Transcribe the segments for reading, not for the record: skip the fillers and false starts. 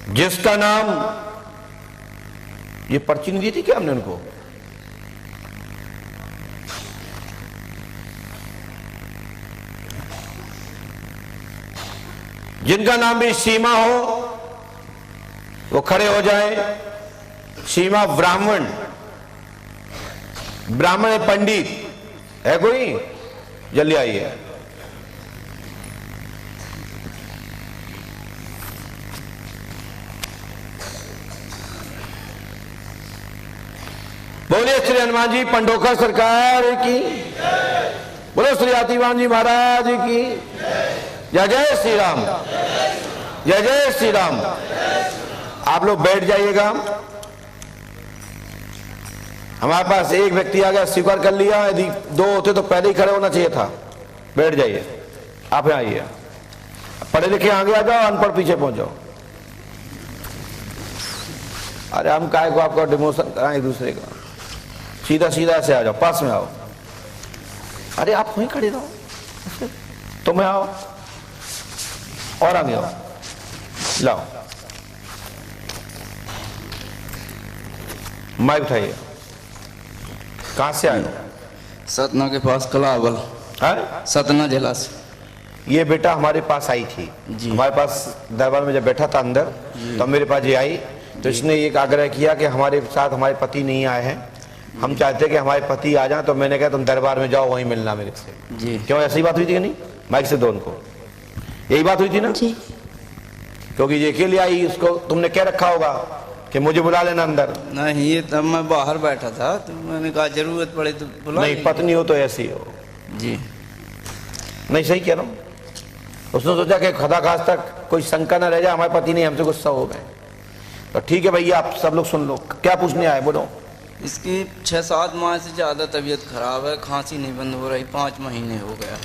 जिसका नाम, ये पर्ची नहीं दी थी क्या हमने उनको? जिनका नाम भी सीमा हो वो खड़े हो जाए। सीमा ब्राह्मण, ब्राह्मण है, पंडित है कोई? जल्दी आइए। बोलिए श्री हनुमान जी पंडोकर सरकार की, बोलो श्री आतिवान जी महाराज की जय। जय श्री राम, जय जय श्री राम। आप लोग बैठ जाइएगा। हमारे पास एक व्यक्ति आ गया, स्वीकार कर लिया। यदि दो होते तो पहले ही खड़े होना चाहिए था। बैठ जाइए, आप यहाँ आइए। पढ़े लिखे आगे आ जाओ, अनपढ़ पीछे पहुंच जाओ। अरे हम काय को आपका डिमोशन कराएं एक दूसरे का? सीधा सीधा से आ जाओ, पास में आओ। अरे आप वहीं खड़े रहो, तुम्हें आओ और आगे आओ। लाओ माइक उठाइए। कहां से आए हो? सतना के पास कलावल। सतना जिला से। ये बेटा हमारे पास आई थी जी। हमारे पास दरबार में जब बैठा था अंदर, तो मेरे पास ये आई, तो इसने एक आग्रह किया कि हमारे साथ हमारे पति नहीं आए हैं, हम चाहते कि हमारे पति आ जाएं। तो मैंने कहा तुम दरबार में जाओ, वहीं मिलना मेरे से जी। क्यों, ऐसी बात हुई थी कि नहीं? माइक से दो उनको, यही बात हुई थी ना जी। क्योंकि ये अकेले आई, उसको तुमने क्या रखा होगा कि मुझे बुला लेना अंदर? नहीं, ये तब मैं बाहर बैठा था, तो मैंने कहा जरूरत पड़े तो बुला। नहीं, पत्नी हो तो ऐसी हो जी। नहीं, सही कह रहा हूँ। उसने सोचा कि खदा खास तक कोई शंका ना रह जाए, हमारे पति नहीं हमसे गुस्सा हो गए। तो ठीक है भैया, आप सब लोग सुन लो, क्या पूछने आए बोलो। इसकी 6-7 माह से ज्यादा तबीयत खराब है, खांसी नहीं बंद हो रही, 5 महीने हो गया।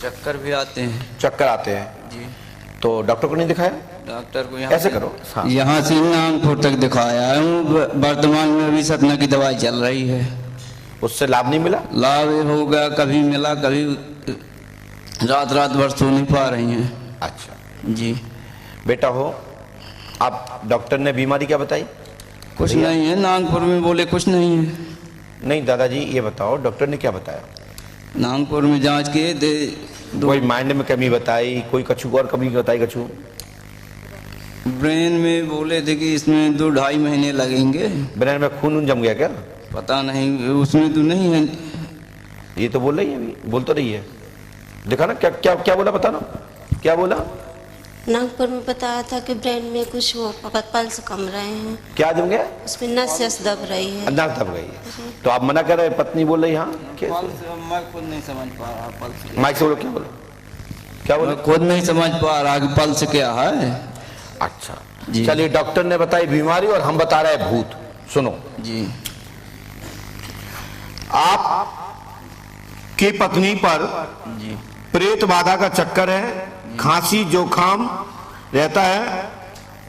चक्कर भी आते हैं। चक्कर आते हैं जी। तो डॉक्टर को नहीं दिखाया? डॉक्टर को ऐसे करो, हाँ। यहाँ से नागपुर तक दिखाया हूँ। वर्तमान में अभी सतना की दवाई चल रही है। उससे लाभ नहीं मिला? लाभ हो गया, कभी मिला, कभी रात रात भर सो नहीं पा रही हैं। अच्छा जी। बेटा हो, आप डॉक्टर ने बीमारी क्या बताई? कुछ नहीं है, नागपुर में बोले कुछ नहीं है। नहीं दादाजी, ये बताओ डॉक्टर ने क्या बताया? नागपुर में जांच किए थे, कोई माइंड में कमी बताई, कोई कछु और कमी बताई? कछु ब्रेन में बोले थे कि इसमें 2-2.5 महीने लगेंगे। ब्रेन में खून जम गया क्या? पता नहीं, उसमें तो नहीं है। ये तो बोल रही है, अभी बोल तो रही है। देखा ना क्या क्या क्या बोला, बता ना क्या बोला? नागपुर में बताया था कि ब्रेन में कुछ वो पल्स कम रहे हैं। क्या जम गया? उसमें नस दब रही है। नस दब गई है। तो आप मना कर रहे, पत्नी बोल रही हाँ? मैं खुद नहीं समझ पा रहा पल्स। माइक से बोलो, क्या बोलो, क्या बोलो? खुद नहीं समझ पा रहा कि पल्स क्या है। अच्छा चलिए, डॉक्टर ने बताई बीमारी और हम बता रहे हैं भूत। सुनो जी। आप की पत्नी पर जी प्रेत बाधा का चक्कर है, खांसी जुकाम रहता है,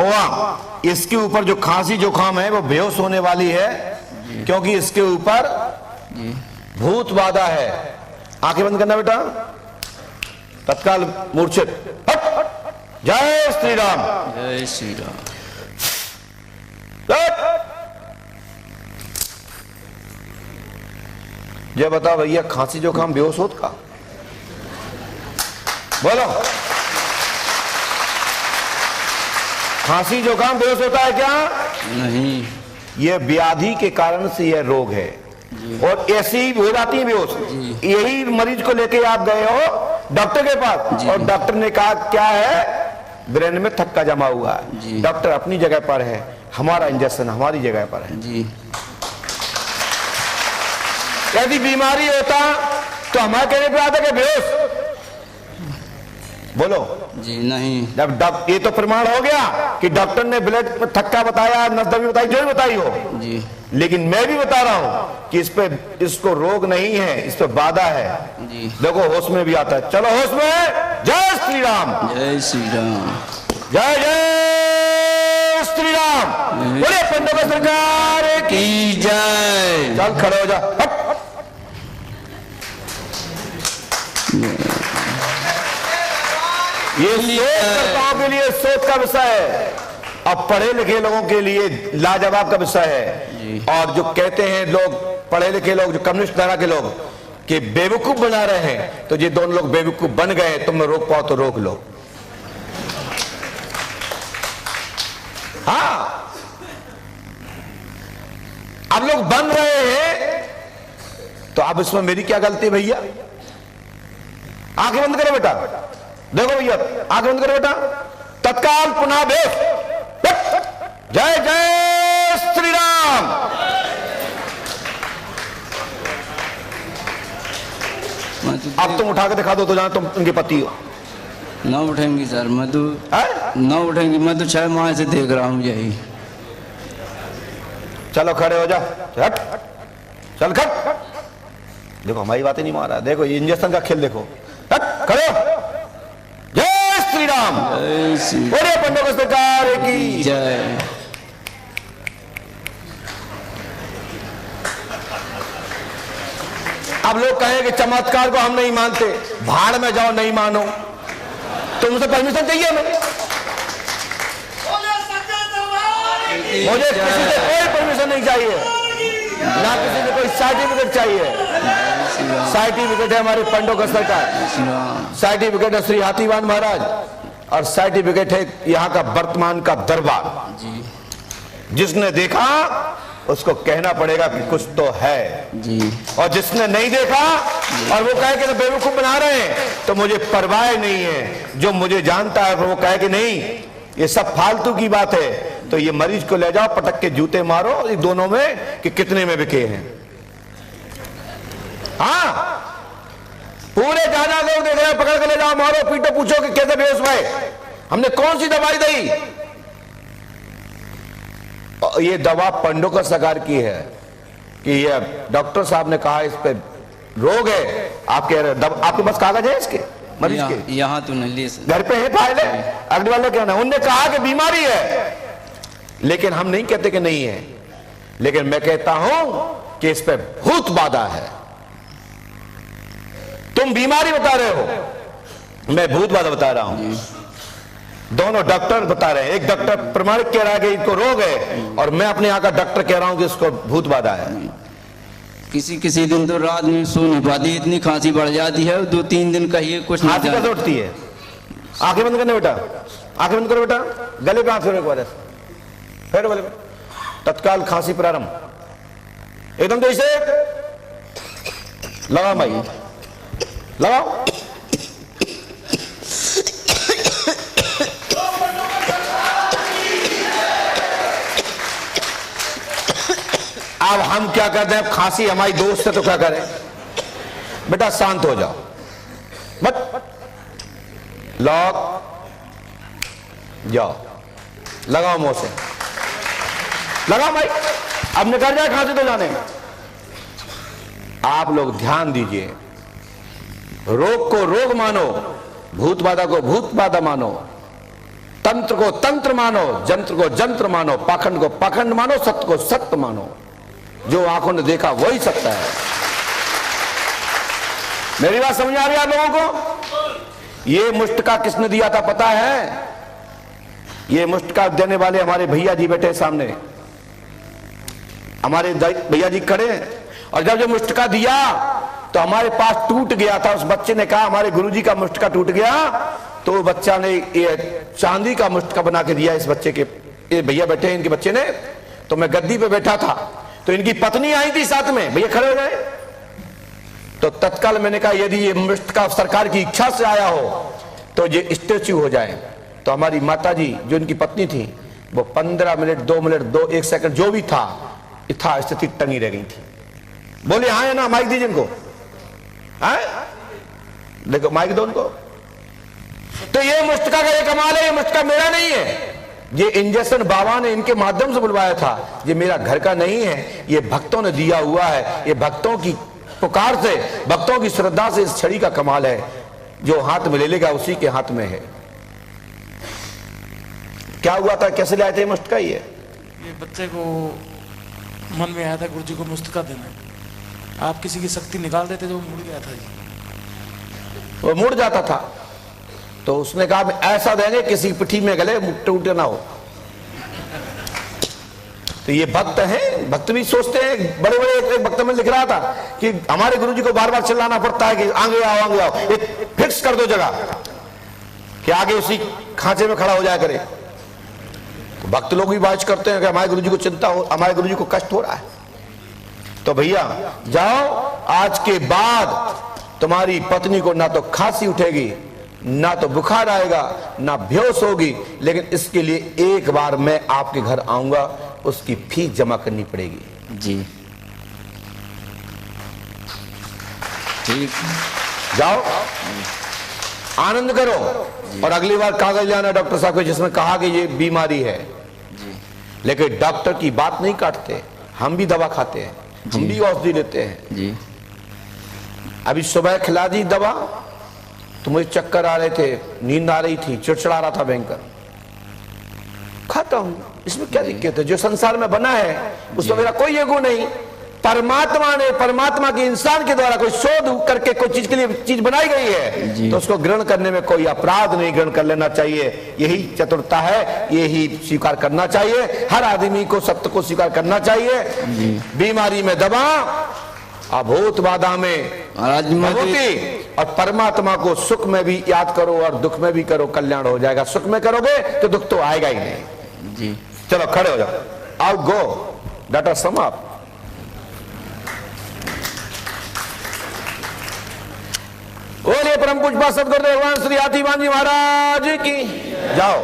और इसके ऊपर जो खांसी जुकाम है वो बेहोश होने वाली है, क्योंकि इसके ऊपर भूत बाधा है। आंखें बंद करना बेटा, तत्काल मूर्छित। जय श्री राम, जय श्री राम। ये बताओ भैया, खांसी जुकाम बेहोश होत का? बोलो, खांसी जुकाम बेहोश होता है क्या? नहीं, ये व्याधि के कारण से यह रोग है, और ऐसी ही हो जाती है बेहोश। यही मरीज को लेके आप गए हो डॉक्टर के पास, और डॉक्टर ने कहा क्या है? ब्रेन में थक्का जमा हुआ है। डॉक्टर अपनी जगह पर है, हमारा इंजेक्शन हमारी जगह पर है जी। यदि बीमारी होता तो हमारे कहने पे आता कि बेहोश। बोलो जी। नहीं, जब ये तो प्रमाण हो गया कि डॉक्टर ने ब्लड में थक्का बताया, नस दबी बताई, जो भी बताई हो जी। लेकिन मैं भी बता रहा हूं कि इस पे, इसको रोग नहीं है, इस पे बाधा है जी। देखो होश में भी आता है। चलो होश में। जय श्री राम, जय श्री राम, जय जय श्री राम। बोले पंडोकर सरकार की जय। चल खड़े हो जा। हट। ये शोधकर्ताओं के लिए शोध का विषय है, अब पढ़े लिखे लोगों के लिए लाजवाब का विषय है। और जो कहते हैं लोग, पढ़े लिखे लोग, जो कम्युनिस्ट धारा के लोग, कि बेवकूफ बना रहे हैं, तो ये दोनों लोग बेवकूफ बन गए। तुम रोक पाओ तो रोक लो। हाँ, अब लोग बन रहे हैं, तो अब इसमें मेरी क्या गलती भैया? आंखें बंद करो बेटा, देखो भैया, आंखें बंद करो बेटा। तत्काल पुनः भेद। जय जय श्री राम। अब तुम उठा के दिखा दो तो जहां तुम उनके पति हो। ना उठेंगी सर, मैं तो ना उठेंगी, मैं तो 6 माह से देख रहा हूँ यही। चलो खड़े हो जा, हट चल खट। देखो हमारी बातें नहीं मारा, देखो ये इंजेक्शन का खेल देखो। हट खड़े हो। जय श्री राम। बोले पंडों सरकार की जय। अब लोग कहें कि चमत्कार को हम नहीं मानते, भाड़ में जाओ, नहीं मानो। तुमसे परमिशन चाहिए हमें? मुझे किसी से कोई परमिशन नहीं चाहिए, ना किसी से कोई सर्टिफिकेट चाहिए। सर्टिफिकेट है हमारे पंडों का सरकार, सर्टिफिकेट है श्री हाथीवान महाराज, और सर्टिफिकेट है यहाँ का वर्तमान का दरबार। जिसने देखा उसको कहना पड़ेगा कि कुछ तो है जी, और जिसने नहीं देखा और वो कहे कि बेवकूफ बना रहे हैं, तो मुझे परवाह नहीं है। जो मुझे जानता है वो कहे कि नहीं, ये सब फालतू की बात है, तो ये मरीज को ले जाओ, पटक के जूते मारो ये दोनों में कि कितने में बिके हैं। हाँ, पूरे जाना लोग देख रहे हैं, पकड़ के ले जाओ, मारो पीटो, पूछो कि कैसे बेहोश हुए, हमने कौन सी दवाई दी। ये दवा पंडों का सरकार की है कि ये डॉक्टर साहब ने कहा इस पे रोग है, आपके पास कागज है इसके मरीज के? यहाँ तो नहीं ले सकते, घर पे है फाइल है, अगले वाले क्या ना, उनने कहा कि बीमारी है, लेकिन हम नहीं कहते कि नहीं है, लेकिन मैं कहता हूं कि इस पे भूत बाधा है। तुम बीमारी बता रहे हो, मैं भूत बाधा बता रहा हूं। दोनों डॉक्टर बता रहे हैं, एक डॉक्टर प्रमाणित कह रहा है कि इनको रोग है, और मैं अपने यहाँ का डॉक्टर कह रहा हूं कि इसको भूत बाधा है। किसी दिन तो रात में सो नहीं पाती, इतनी खांसी बढ़ जाती है, 2-3 दिन कहिए कुछ नहीं। खांसी कैसे उठती है? आंखें बंद करने बेटा, आंखें बंद करो बेटा, गले पे हाथ फेरो एक बार, फेरो गले पे। तत्काल खांसी प्रारंभ, एकदम जैसे लगाओ भाई, लगाओ। अब हम क्या करते हैं, खांसी हमारी दोस्त है तो क्या करें? बेटा शांत हो जाओ, बट लॉक जाओ, लगाओ मुंह से, लगाओ भाई, अब निकल जाए खांसी तो जाने। आप लोग ध्यान दीजिए, रोग को रोग मानो, भूत बाधा को भूत बाधा मानो, तंत्र को तंत्र मानो, जंत्र को जंत्र मानो, पाखंड को पाखंड मानो, सत्य को सत्य मानो। जो आंखों ने देखा वही सत्य है। मेरी बात समझ आ रही है आप लोगों को? ये मुष्टका किसने दिया था पता है? ये मुष्टका देने वाले हमारे भैया जी बैठे सामने, हमारे भैया जी खड़े हैं। और जब जो मुष्टका दिया तो हमारे पास टूट गया था, उस बच्चे ने कहा हमारे गुरुजी का मुष्टका टूट गया, तो बच्चा ने ये चांदी का मुष्टका बना के दिया इस बच्चे के। ये भैया बैठे हैं, इनके बच्चे ने, तो मैं गद्दी पे बैठा था, तो इनकी पत्नी आई थी साथ में, भैया खड़े हो जाए। तो तत्काल मैंने कहा यदि ये मुष्टका सरकार की इच्छा से आया हो तो ये स्टेच्यू हो जाए। तो हमारी माता जी जो इनकी पत्नी थी, वो 15 मिनट 2 मिनट 1 सेकंड जो भी था स्थिति टंगी रह गई थी। बोले हाँ है ना, माइक दीजिए इनको, देखो माइक दो उनको। तो ये मुष्टका का ये कमाल है, ये मुष्टका मेरा नहीं है, ये इंजेक्शन बाबा ने इनके माध्यम से बुलवाया था, ये मेरा घर का नहीं है, ये भक्तों ने दिया हुआ है। ये भक्तों की पुकार से, भक्तों की श्रद्धा से इस छड़ी का कमाल है, जो हाथ में ले लेगा उसी के हाथ में है। क्या हुआ था, कैसे लाए थे मुष्टका? ये बच्चे को मन में आया था गुरु जी को मुष्टका देना, आप किसी की शक्ति निकाल देते तो वो मुड़ गया था जी, वो मुड़ जाता था। तो उसने कहा ऐसा देंगे किसी की पिठी में गले टूटे ना हो। तो ये भक्त हैं, भक्त भी सोचते हैं, बड़े बड़े एक भक्त में लिख रहा था कि हमारे गुरुजी को बार बार चिल्लाना पड़ता है कि आगे आओ आगे आओ, एक फिक्स कर दो जगह कि आगे उसी खांचे में खड़ा हो जाया करे। तो भक्त लोग भी बात करते हैं कि हमारे गुरुजी को चिंता हो, हमारे गुरुजी को कष्ट हो रहा है। तो भैया जाओ, आज के बाद तुम्हारी पत्नी को ना तो खांसी उठेगी, ना तो बुखार आएगा, ना बेहोश होगी, लेकिन इसके लिए एक बार मैं आपके घर आऊंगा, उसकी फीस जमा करनी पड़ेगी। जी ठीक, जाओ आनंद करो। और अगली बार कागज लाना डॉक्टर साहब को जिसमें कहा कि ये बीमारी है। लेकिन डॉक्टर की बात नहीं काटते, हम भी दवा खाते हैं, हम भी औषधि लेते हैं। जी अभी सुबह खिला दी दवा तो मुझे चक्कर आ रहे थे, नींद आ रही थी, चिड़चिड़ा रहा था भयंकर, खाता हूं, इसमें क्या दिक्कत है? जो संसार में बना है उसमें मेरा कोई ईगो नहीं। परमात्मा ने, परमात्मा के इंसान के द्वारा कोई शोध करके कोई चीज के लिए चीज बनाई गई है तो उसको ग्रहण करने में कोई अपराध नहीं, ग्रहण कर लेना चाहिए। यही चतुरता है, यही स्वीकार करना चाहिए। हर आदमी को सत्य को स्वीकार करना चाहिए। बीमारी में दवा, अभूत बाधा में भभूति, और परमात्मा को सुख में भी याद करो और दुख में भी करो, कल्याण हो जाएगा। सुख में करोगे तो दुख तो आएगा ही नहीं। जी चलो खड़े हो जाओ, आओ गो डॉक्टर समाप्त। बोलिए परम पूज्य सद्गुरुदेव भगवान श्री हाथीवान जी महाराज की। जाओ।